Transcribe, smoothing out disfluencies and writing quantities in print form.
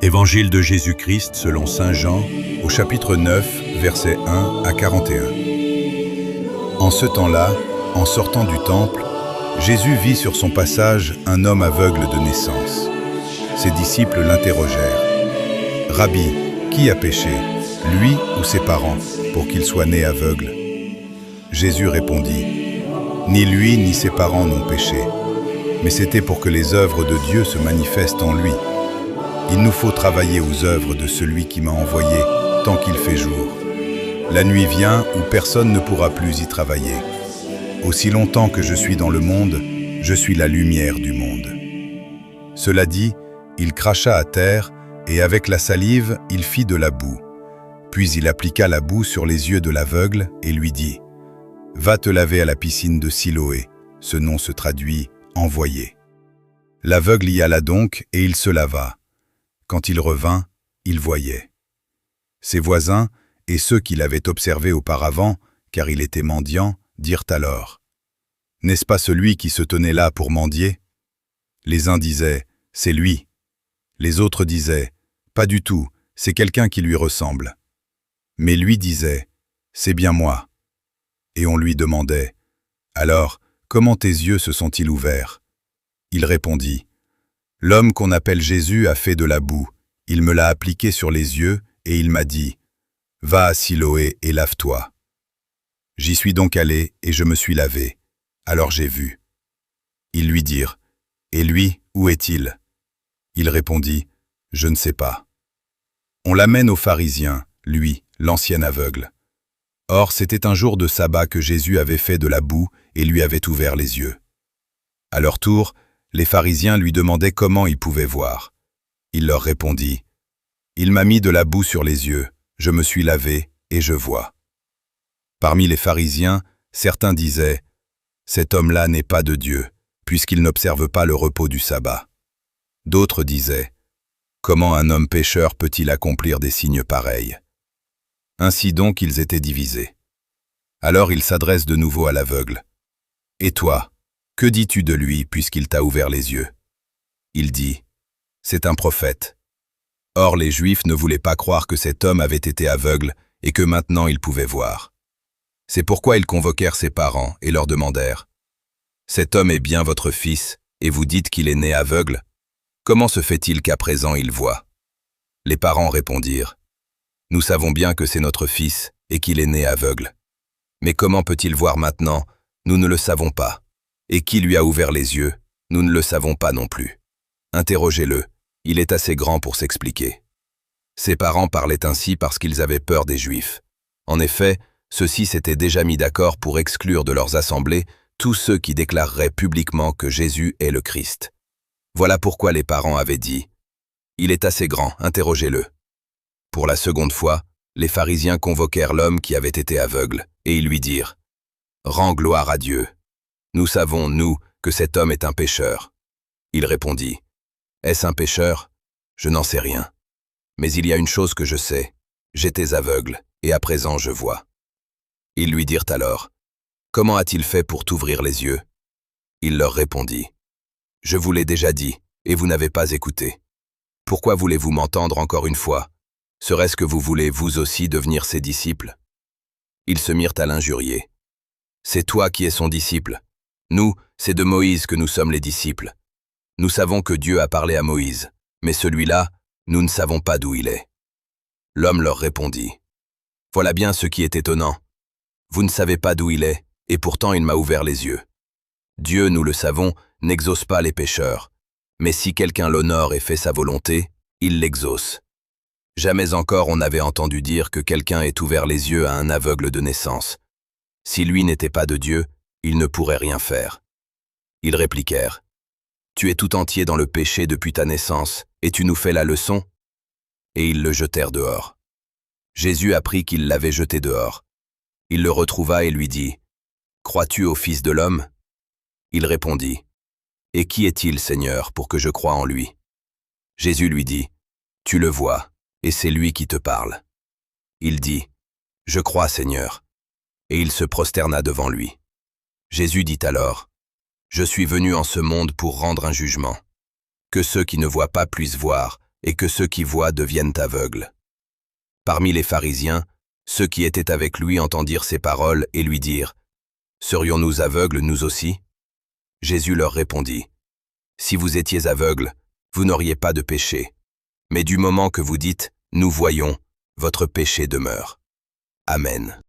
Évangile de Jésus-Christ selon saint Jean, au chapitre 9, versets 1 à 41. En ce temps-là, en sortant du temple, Jésus vit sur son passage un homme aveugle de naissance. Ses disciples l'interrogèrent. « Rabbi, qui a péché, lui ou ses parents, pour qu'il soit né aveugle ?» Jésus répondit, « Ni lui ni ses parents n'ont péché, mais c'était pour que les œuvres de Dieu se manifestent en lui. Il nous faut travailler aux œuvres de celui qui m'a envoyé tant qu'il fait jour. La nuit vient où personne ne pourra plus y travailler. Aussi longtemps que je suis dans le monde, je suis la lumière du monde. » Cela dit, il cracha à terre et avec la salive, il fit de la boue. Puis il appliqua la boue sur les yeux de l'aveugle et lui dit « Va te laver à la piscine de Siloé », ce nom se traduit « envoyé ». L'aveugle y alla donc et il se lava. Quand il revint, il voyait. Ses voisins et ceux qui l'avaient observé auparavant, car il était mendiant, dirent alors « N'est-ce pas celui qui se tenait là pour mendier ?» Les uns disaient « C'est lui ». Les autres disaient « Pas du tout, c'est quelqu'un qui lui ressemble. » Mais lui disait « C'est bien moi. » Et on lui demandait « Alors, comment tes yeux se sont-ils ouverts ?» Il répondit « L'homme qu'on appelle Jésus a fait de la boue, il me l'a appliqué sur les yeux et il m'a dit « Va à Siloé et lave-toi. » J'y suis donc allé et je me suis lavé, alors j'ai vu. Ils lui dirent « Et lui, où est-il » Il répondit « Je ne sais pas. » On l'amène aux pharisiens, lui, l'ancien aveugle. Or, c'était un jour de sabbat que Jésus avait fait de la boue et lui avait ouvert les yeux. À leur tour, les pharisiens lui demandaient comment il pouvait voir. Il leur répondit « Il m'a mis de la boue sur les yeux, je me suis lavé et je vois. » Parmi les pharisiens, certains disaient « Cet homme-là n'est pas de Dieu, puisqu'il n'observe pas le repos du sabbat. » D'autres disaient « Comment un homme pécheur peut-il accomplir des signes pareils ?» Ainsi donc ils étaient divisés. Alors il s'adresse de nouveau à l'aveugle. « Et toi, que dis-tu de lui puisqu'il t'a ouvert les yeux ?» Il dit « C'est un prophète. » Or les Juifs ne voulaient pas croire que cet homme avait été aveugle et que maintenant il pouvait voir. C'est pourquoi ils convoquèrent ses parents et leur demandèrent « Cet homme est bien votre fils, et vous dites qu'il est né aveugle? Comment se fait-il qu'à présent il voit ?» Les parents répondirent « Nous savons bien que c'est notre fils et qu'il est né aveugle. Mais comment peut-il voir maintenant? Nous ne le savons pas. Et qui lui a ouvert les yeux? Nous ne le savons pas non plus. Interrogez-le, il est assez grand pour s'expliquer. » Ses parents parlaient ainsi parce qu'ils avaient peur des Juifs. En effet, ceux-ci s'étaient déjà mis d'accord pour exclure de leurs assemblées tous ceux qui déclareraient publiquement que Jésus est le Christ. Voilà pourquoi les parents avaient dit « Il est assez grand, interrogez-le. » Pour la seconde fois, les pharisiens convoquèrent l'homme qui avait été aveugle, et ils lui dirent « Rends gloire à Dieu. Nous savons, nous, que cet homme est un pécheur. » Il répondit « Est-ce un pécheur? Je n'en sais rien. Mais il y a une chose que je sais, j'étais aveugle, et à présent je vois. » Ils lui dirent alors « Comment a-t-il fait pour t'ouvrir les yeux ?» Il leur répondit « Je vous l'ai déjà dit, et vous n'avez pas écouté. Pourquoi voulez-vous m'entendre encore une fois? Serait-ce que vous voulez vous aussi devenir ses disciples ?» Ils se mirent à l'injurier. « C'est toi qui es son disciple. Nous, c'est de Moïse que nous sommes les disciples. Nous savons que Dieu a parlé à Moïse, mais celui-là, nous ne savons pas d'où il est. » L'homme leur répondit « Voilà bien ce qui est étonnant. Vous ne savez pas d'où il est, et pourtant il m'a ouvert les yeux. Dieu, nous le savons, n'exauce pas les pécheurs, mais si quelqu'un l'honore et fait sa volonté, il l'exauce. Jamais encore on n'avait entendu dire que quelqu'un ait ouvert les yeux à un aveugle de naissance. Si lui n'était pas de Dieu, il ne pourrait rien faire. » Ils répliquèrent « Tu es tout entier dans le péché depuis ta naissance, et tu nous fais la leçon ?» Et ils le jetèrent dehors. Jésus apprit qu'ils l'avaient jeté dehors. Il le retrouva et lui dit « Crois-tu au Fils de l'homme » Il répondit « Et qui est-il, Seigneur, pour que je croie en lui ?» Jésus lui dit « Tu le vois, et c'est lui qui te parle. » Il dit « Je crois, Seigneur. » Et il se prosterna devant lui. Jésus dit alors « Je suis venu en ce monde pour rendre un jugement. Que ceux qui ne voient pas puissent voir, et que ceux qui voient deviennent aveugles. » Parmi les pharisiens, ceux qui étaient avec lui entendirent ces paroles et lui dirent: « Serions-nous aveugles, nous aussi ?» Jésus leur répondit: « Si vous étiez aveugles, vous n'auriez pas de péché. Mais du moment que vous dites: Nous voyons, votre péché demeure. » Amen.